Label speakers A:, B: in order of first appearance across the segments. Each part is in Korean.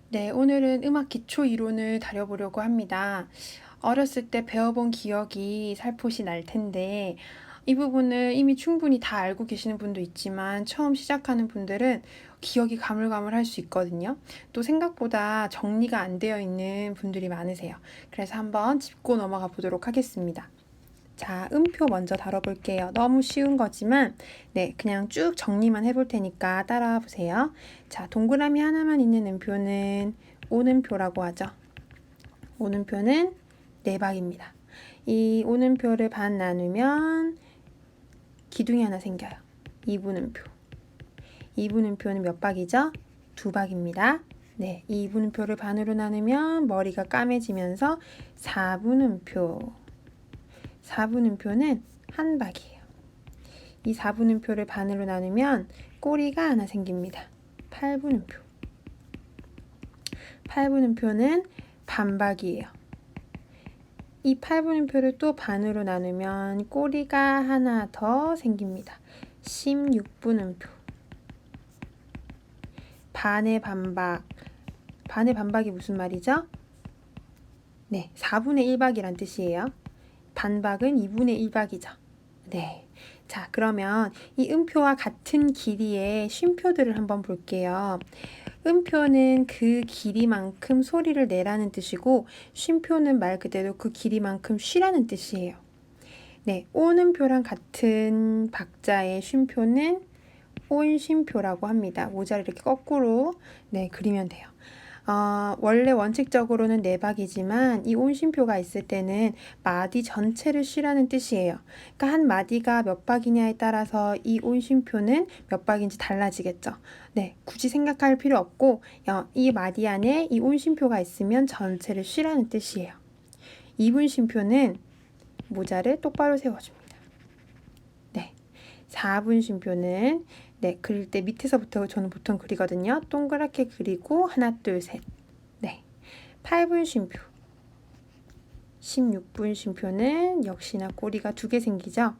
A: 네, 오늘은 음악 기초 이론을 다뤄보려고 합니다. 어렸을 때 배워본 기억이 살포시 날 텐데, 이 부분을 이미 충분히 다 알고 계시는 분도 있지만, 처음 시작하는 분들은 기억이 가물가물할 수 있거든요. 또 생각보다 정리가 안 되어 있는 분들이 많으세요. 그래서 한번 짚고 넘어가 보도록 하겠습니다. 자, 음표 먼저 다뤄볼게요. 너무 쉬운 거지만, 네, 그냥 쭉 정리만 해볼 테니까 따라와 보세요. 자, 동그라미 하나만 있는 음표는 오음표라고 하죠. 오음표는 네 박입니다. 이 오음표를 반 나누면 기둥이 하나 생겨요. 이분음표. 이분음표는 몇 박이죠? 두 박입니다. 네, 이분음표를 반으로 나누면 머리가 까매지면서 사분음표. 4분음표는 한 박이에요. 이 4분음표를 반으로 나누면 꼬리가 하나 생깁니다. 8분음표. 8분음표는 반박이에요. 이 8분음표를 또 반으로 나누면 꼬리가 하나 더 생깁니다. 16분음표. 반의 반박. 반의 반박이 무슨 말이죠? 네, 4분의 1박이란 뜻이에요. 반박은 2분의 1박이죠. 네. 자, 그러면 이 음표와 같은 길이의 쉼표들을 한번 볼게요. 음표는 그 길이만큼 소리를 내라는 뜻이고, 쉼표는 말 그대로 그 길이만큼 쉬라는 뜻이에요. 네, 온음표랑 같은 박자의 쉼표는 온쉼표라고 합니다. 모자를 이렇게 거꾸로 그리면 돼요. 원래 원칙적으로는 네 박이지만 이 온심표가 있을 때는 마디 전체를 쉬라는 뜻이에요. 그러니까 한 마디가 몇 박이냐에 따라서 이 온심표는 몇 박인지 달라지겠죠. 네, 굳이 생각할 필요 없고 이 마디 안에 이 온심표가 있으면 전체를 쉬라는 뜻이에요. 이분심표는 모자를 똑바로 세워줍니다. 네, 4분심표는 그릴 때 밑에서부터 저는 보통 그리거든요. 동그랗게 그리고 하나, 둘, 셋. 네. 8분 쉼표. 16분 쉼표는 역시나 꼬리가 두 개 생기죠.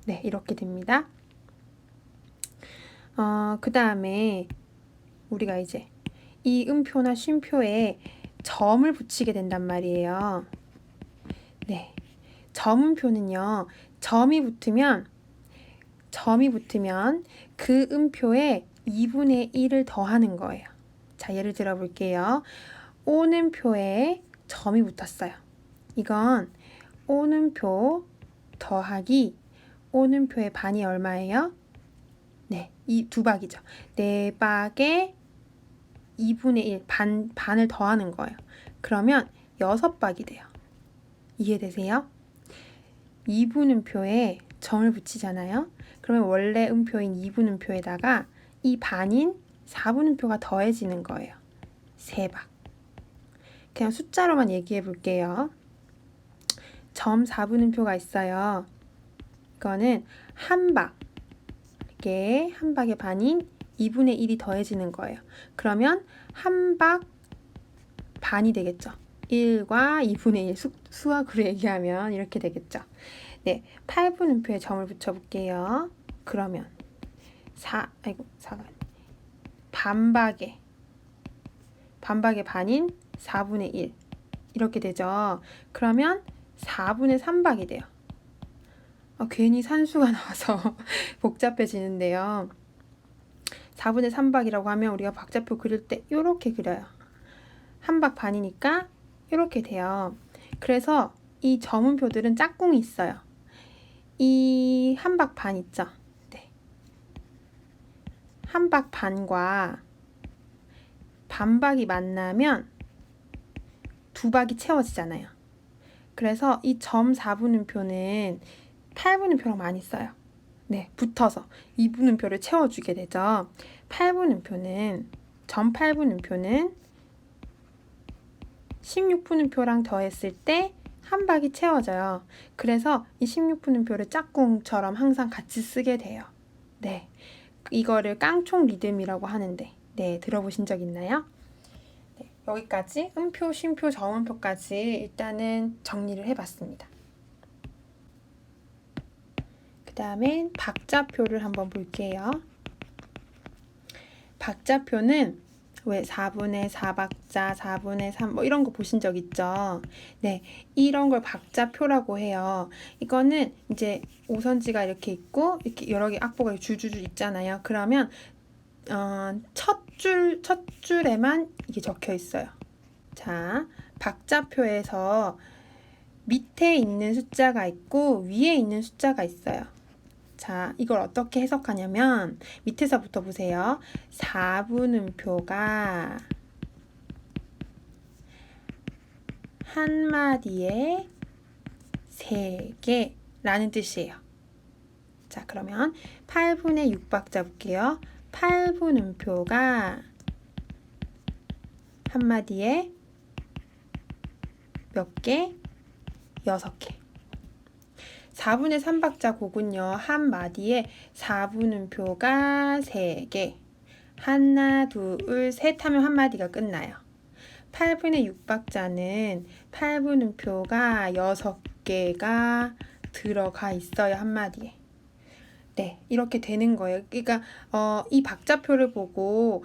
A: 네, 이렇게 됩니다. 그 다음에 우리가 이제 이 음표나 쉼표에 점을 붙이게 된단 말이에요. 네. 점음표는요. 점이 붙으면 그 음표에 2분의 1을 더하는 거예요. 자, 예를 들어 볼게요. 오음표에 점이 붙었어요. 이건 오음표 더하기 오음표의 반이 얼마예요? 네, 이 두 박이죠. 네 박에 2분의 1, 반을 더하는 거예요. 그러면 6박이 돼요. 이해되세요? 2분음표에 점을 붙이잖아요. 그러면 원래 음표인 2분음표에다가 이 반인 4분음표가 더해지는 거예요. 3박. 그냥 숫자로만 얘기해 볼게요. 점 4분음표가 있어요. 이거는 한 박. 이렇게 한 박의 반인 2분의 1이 더해지는 거예요. 그러면 한 박 반이 되겠죠. 1과 2분의 1 수학으로 얘기하면 이렇게 되겠죠. 네, 8분음표에 점을 붙여볼게요. 그러면 4가 반박의 반인 4분의 1 이렇게 되죠. 그러면 4분의 3박이 돼요. 괜히 산수가 나와서 복잡해지는데요. 4분의 3박이라고 하면 우리가 박자표 그릴 때 이렇게 그려요. 한 박 반이니까 이렇게 돼요. 그래서 이 점음표들은 짝꿍이 있어요. 이 한 박 반 있죠? 네. 한 박 반과 반박이 만나면 두 박이 채워지잖아요. 그래서 이 점 4분음표는 8분음표랑 많이 써요. 네, 붙어서 2분음표를 채워주게 되죠. 8분음표는 점 8분음표는 16분음표랑 더했을 때 한 박이 채워져요. 그래서 이 16분음표를 짝꿍처럼 항상 같이 쓰게 돼요. 네, 이거를 깡총 리듬이라고 하는데 네, 들어보신 적 있나요? 네, 여기까지 음표, 쉼표, 점음표까지 일단은 정리를 해봤습니다. 그 다음엔 박자표를 한번 볼게요. 박자표는 왜 4분의 4박자, 4분의 3 뭐 이런 거 보신 적 있죠? 네, 이런 걸 박자표라고 해요. 이거는 이제 오선지가 이렇게 있고 이렇게 여러 개 악보가 줄줄줄 있잖아요. 그러면 첫 줄에만 이게 적혀 있어요. 자, 박자표에서 밑에 있는 숫자가 있고 위에 있는 숫자가 있어요. 자, 이걸 어떻게 해석하냐면 밑에서부터 보세요. 4분음표가 한 마디에 3개라는 뜻이에요. 자, 그러면 8분의 6박자 볼게요. 8분음표가 한 마디에 몇 개? 6개. 4분의 3박자 곡은요. 한 마디에 4분음표가 3개. 하나, 둘, 셋 하면 한 마디가 끝나요. 8분의 6박자는 8분음표가 6개가 들어가 있어요. 한 마디에. 네, 이렇게 되는 거예요. 그러니까 이 박자표를 보고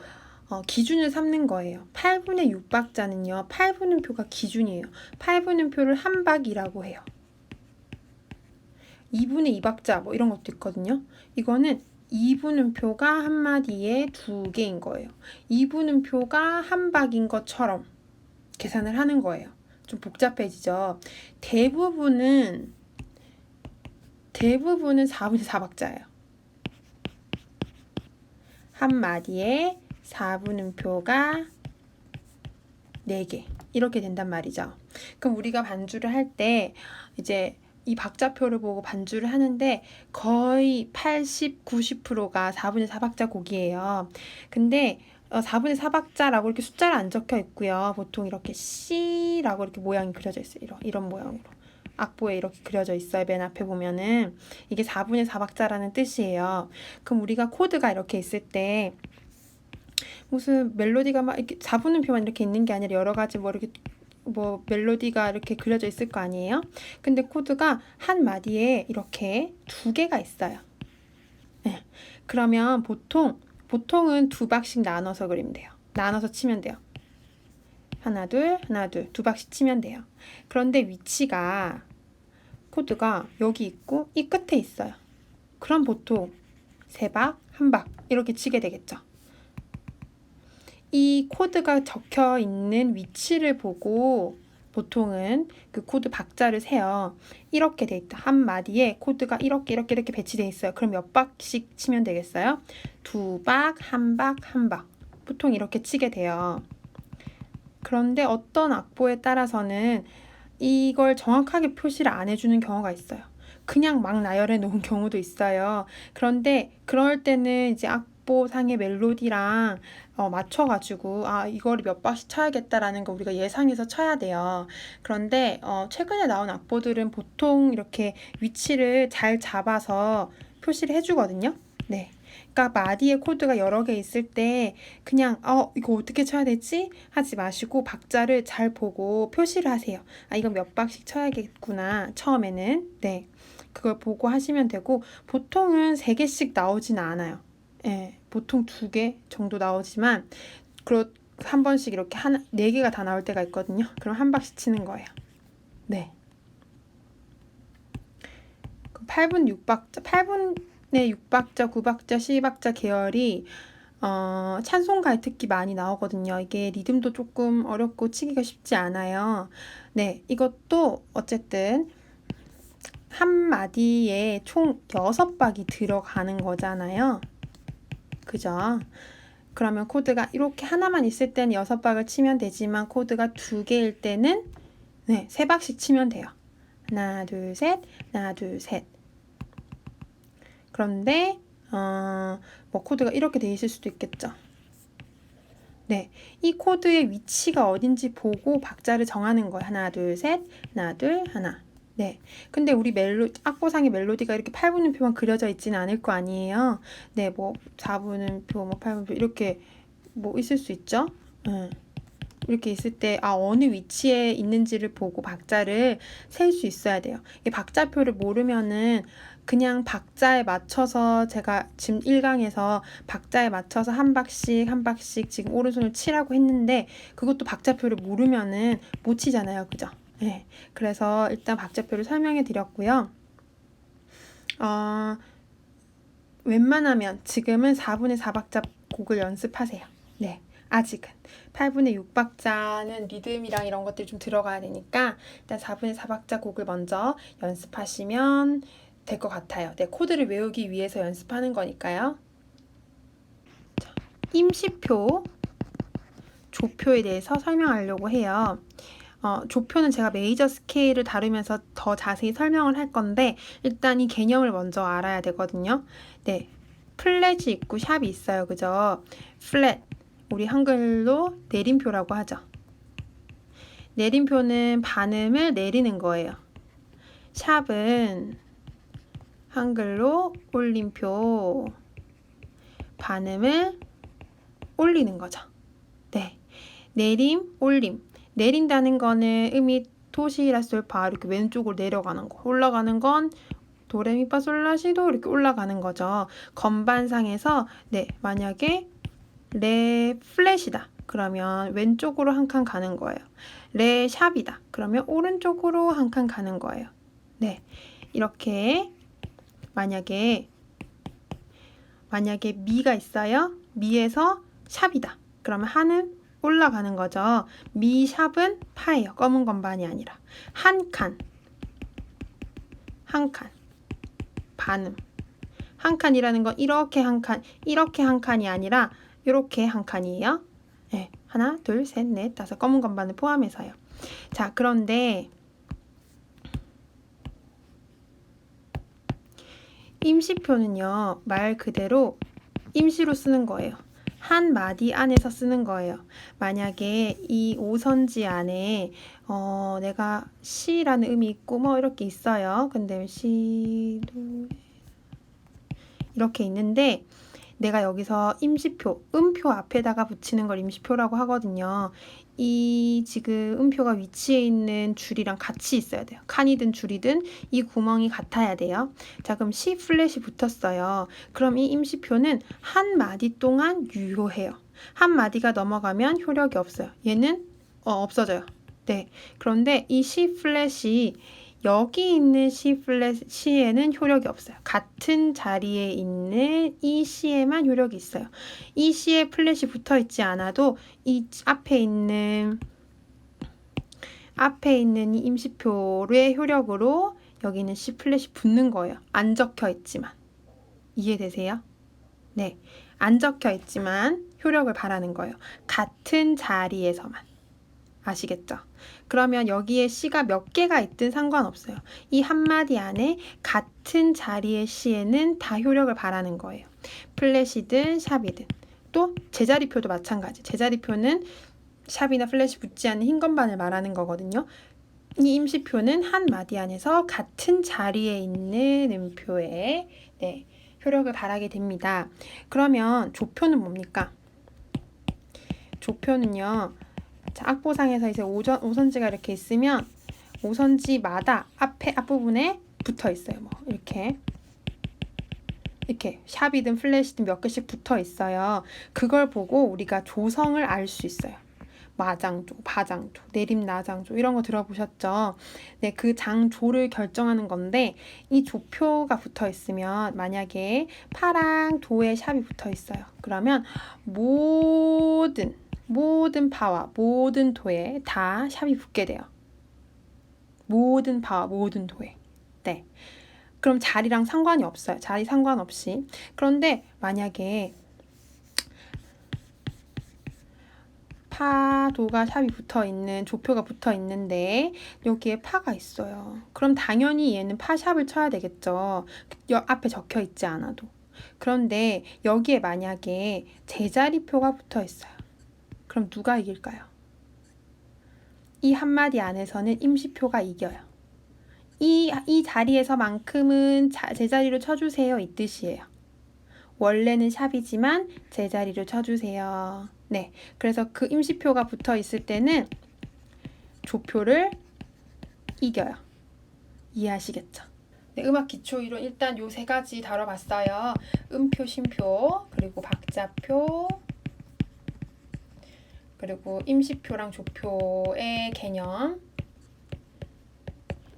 A: 기준을 삼는 거예요. 8분의 6박자는요. 8분음표가 기준이에요. 8분음표를 한 박이라고 해요. 2분의 2박자 뭐 이런 것도 있거든요. 이거는 2분음표가 한 마디에 2개인 거예요. 2분음표가 한 박인 것처럼 계산을 하는 거예요. 좀 복잡해지죠. 대부분은 4분의 4박자예요. 한 마디에 4분음표가 4개 이렇게 된단 말이죠. 그럼 우리가 반주를 할 때 이제 이 박자표를 보고 반주를 하는데 거의 80, 90%가 4분의 4박자 곡이에요. 근데 4분의 4박자라고 이렇게 숫자를 안 적혀 있고요. 보통 이렇게 C라고 이렇게 모양이 그려져 있어요. 이런 모양으로. 악보에 이렇게 그려져 있어요. 맨 앞에 보면은 이게 4분의 4박자라는 뜻이에요. 그럼 우리가 코드가 이렇게 있을 때 무슨 멜로디가 막 이렇게 4분음표만 이렇게 있는 게 아니라 여러 가지 뭐 이렇게 뭐 멜로디가 이렇게 그려져 있을 거 아니에요? 근데 코드가 한 마디에 이렇게 2개가 있어요. 네. 그러면 보통은 2박씩 나눠서 그리면 돼요. 나눠서 치면 돼요. 하나 둘 2박씩 치면 돼요. 그런데 위치가 코드가 여기 있고 이 끝에 있어요. 그럼 보통 3박, 1박 이렇게 치게 되겠죠. 이 코드가 적혀 있는 위치를 보고 보통은 그 코드 박자를 세요. 이렇게 돼 있다. 한 마디에 코드가 이렇게 배치돼 있어요. 그럼 몇 박씩 치면 되겠어요? 2박, 1박, 1박. 보통 이렇게 치게 돼요. 그런데 어떤 악보에 따라서는 이걸 정확하게 표시를 안 해주는 경우가 있어요. 그냥 막 나열해 놓은 경우도 있어요. 그런데 그럴 때는 이제 악보상의 멜로디랑 맞춰가지고 이거를 몇 박씩 쳐야겠다라는 거 우리가 예상해서 쳐야 돼요. 그런데 최근에 나온 악보들은 보통 이렇게 위치를 잘 잡아서 표시를 해주거든요. 네. 그러니까 마디에 코드가 여러 개 있을 때 그냥 이거 어떻게 쳐야 되지? 하지 마시고 박자를 잘 보고 표시를 하세요. 이건 몇 박씩 쳐야겠구나. 처음에는. 네. 그걸 보고 하시면 되고 보통은 3개씩 나오진 않아요. 예. 보통 2개 정도 나오지만 한 번씩 이렇게 4개가 다 나올 때가 있거든요. 그럼 한 박씩 치는 거예요. 네. 8분의 6박자, 9박자, 12박자 계열이 찬송가의 특히 많이 나오거든요. 이게 리듬도 조금 어렵고 치기가 쉽지 않아요. 네, 이것도 어쨌든 한 마디에 총 6박이 들어가는 거잖아요. 그죠? 그러면 코드가 이렇게 하나만 있을 때는 6박을 치면 되지만 코드가 2개일 때는 3박씩 치면 돼요. 하나, 둘, 셋, 하나, 둘, 셋. 그런데 뭐 코드가 이렇게 돼 있을 수도 있겠죠. 네, 이 코드의 위치가 어딘지 보고 박자를 정하는 거예요. 하나, 둘, 셋, 하나, 둘, 하나. 네, 근데 우리 악보상의 멜로디가 이렇게 8분음표만 그려져 있지는 않을 거 아니에요. 네, 뭐 4분음표, 뭐 8분음표 이렇게 뭐 있을 수 있죠. 이렇게 있을 때 어느 위치에 있는지를 보고 박자를 셀 수 있어야 돼요. 이 박자표를 모르면은 그냥 박자에 맞춰서 제가 지금 1강에서 박자에 맞춰서 한 박씩 지금 오른손을 치라고 했는데 그것도 박자표를 모르면은 못 치잖아요. 그죠? 네. 그래서 일단 박자표를 설명해 드렸고요. 웬만하면 지금은 4분의 4박자 곡을 연습하세요. 네. 아직은 8분의 6박자는 리듬이랑 이런 것들이 좀 들어가야 되니까 일단 4분의 4박자 곡을 먼저 연습하시면 될 것 같아요. 네, 코드를 외우기 위해서 연습하는 거니까요. 자, 임시표, 조표에 대해서 설명하려고 해요. 조표는 제가 메이저 스케일을 다루면서 더 자세히 설명을 할 건데 일단 이 개념을 먼저 알아야 되거든요. 네, 플랫이 있고 샵이 있어요. 그죠? 플랫, 우리 한글로 내림표라고 하죠. 내림표는 반음을 내리는 거예요. 샵은 한글로 올림표, 반음을 올리는 거죠. 네, 내림, 올림. 내린다는 거는 음이 도시라솔파 이렇게 왼쪽으로 내려가는 거. 올라가는 건 도레미파솔라시도 이렇게 올라가는 거죠. 건반상에서 네, 만약에 레 플랫이다. 그러면 왼쪽으로 한 칸 가는 거예요. 레 샵이다. 그러면 오른쪽으로 한 칸 가는 거예요. 네, 이렇게 만약에 미가 있어요. 미에서 샵이다. 그러면 하는 올라가는 거죠. 미 샵은 파예요. 검은 건반이 아니라 한 칸, 반음. 한 칸이라는 건 이렇게 한 칸이 아니라 이렇게 한 칸이에요. 네, 하나, 둘, 셋, 넷, 다섯 검은 건반을 포함해서요. 자, 그런데 임시표는요, 말 그대로 임시로 쓰는 거예요. 한 마디 안에서 쓰는 거예요. 만약에 이 오선지 안에 내가 시라는 음이 있고 뭐 이렇게 있어요. 근데 시도 이렇게 있는데 내가 여기서 임시표, 음표 앞에다가 붙이는 걸 임시표라고 하거든요. 이 지금 음표가 위치해 있는 줄이랑 같이 있어야 돼요. 칸이든 줄이든 이 구멍이 같아야 돼요. 자, 그럼 C 플랫이 붙었어요. 그럼 이 임시표는 한 마디 동안 유효해요. 한 마디가 넘어가면 효력이 없어요. 얘는 없어져요. 네. 그런데 이 C 플랫이 여기 있는 C 플랫 C에는 효력이 없어요. 같은 자리에 있는 이 C에만 효력이 있어요. 이 C에 플랫이 붙어 있지 않아도 이 앞에 있는 이 임시표의 효력으로 여기는 C 플랫이 붙는 거예요. 안 적혀 있지만. 이해되세요? 네. 안 적혀 있지만 효력을 발하는 거예요. 같은 자리에서만. 아시겠죠? 그러면 여기에 C가 몇 개가 있든 상관없어요. 이 한마디 안에 같은 자리의 C에는 다 효력을 발하는 거예요. 플랫이든 샵이든. 또 제자리표도 마찬가지. 제자리표는 샵이나 플랫이 붙지 않는 흰 건반을 말하는 거거든요. 이 임시표는 한 마디 안에서 같은 자리에 있는 음표에 네, 효력을 발하게 됩니다. 그러면 조표는 뭡니까? 조표는요. 자, 악보상에서 이제 오선지가 이렇게 있으면 오선지마다 앞부분에 붙어 있어요. 뭐 이렇게 샵이든 플랫이든 몇 개씩 붙어 있어요. 그걸 보고 우리가 조성을 알 수 있어요. 마장조, 바장조, 내림나장조 이런 거 들어보셨죠? 네, 그 장조를 결정하는 건데 이 조표가 붙어 있으면 만약에 파랑 도에 샵이 붙어 있어요. 그러면 모든 파와 모든 도에 다 샵이 붙게 돼요. 모든 파와 모든 도에. 네. 그럼 자리랑 상관이 없어요. 자리 상관없이. 그런데 만약에 파, 도가 샵이 붙어 있는 조표가 붙어 있는데 여기에 파가 있어요. 그럼 당연히 얘는 파 샵을 쳐야 되겠죠. 앞에 적혀 있지 않아도. 그런데 여기에 만약에 제자리표가 붙어 있어요. 그럼 누가 이길까요? 이 한마디 안에서는 임시표가 이겨요. 이 자리에서만큼은 제자리로 쳐주세요. 이 뜻이에요. 원래는 샵이지만 제자리로 쳐주세요. 네, 그래서 그 임시표가 붙어 있을 때는 조표를 이겨요. 이해하시겠죠? 네, 음악 기초 이론 일단 요 세 가지 다뤄봤어요. 음표, 쉼표, 그리고 박자표, 그리고 임시표랑 조표의 개념.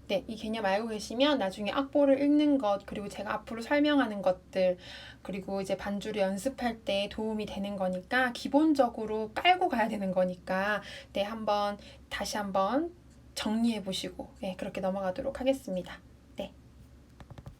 A: 네, 이 개념 알고 계시면 나중에 악보를 읽는 것, 그리고 제가 앞으로 설명하는 것들, 그리고 이제 반주를 연습할 때 도움이 되는 거니까 기본적으로 깔고 가야 되는 거니까 네, 다시 한번 정리해 보시고 네, 그렇게 넘어가도록 하겠습니다.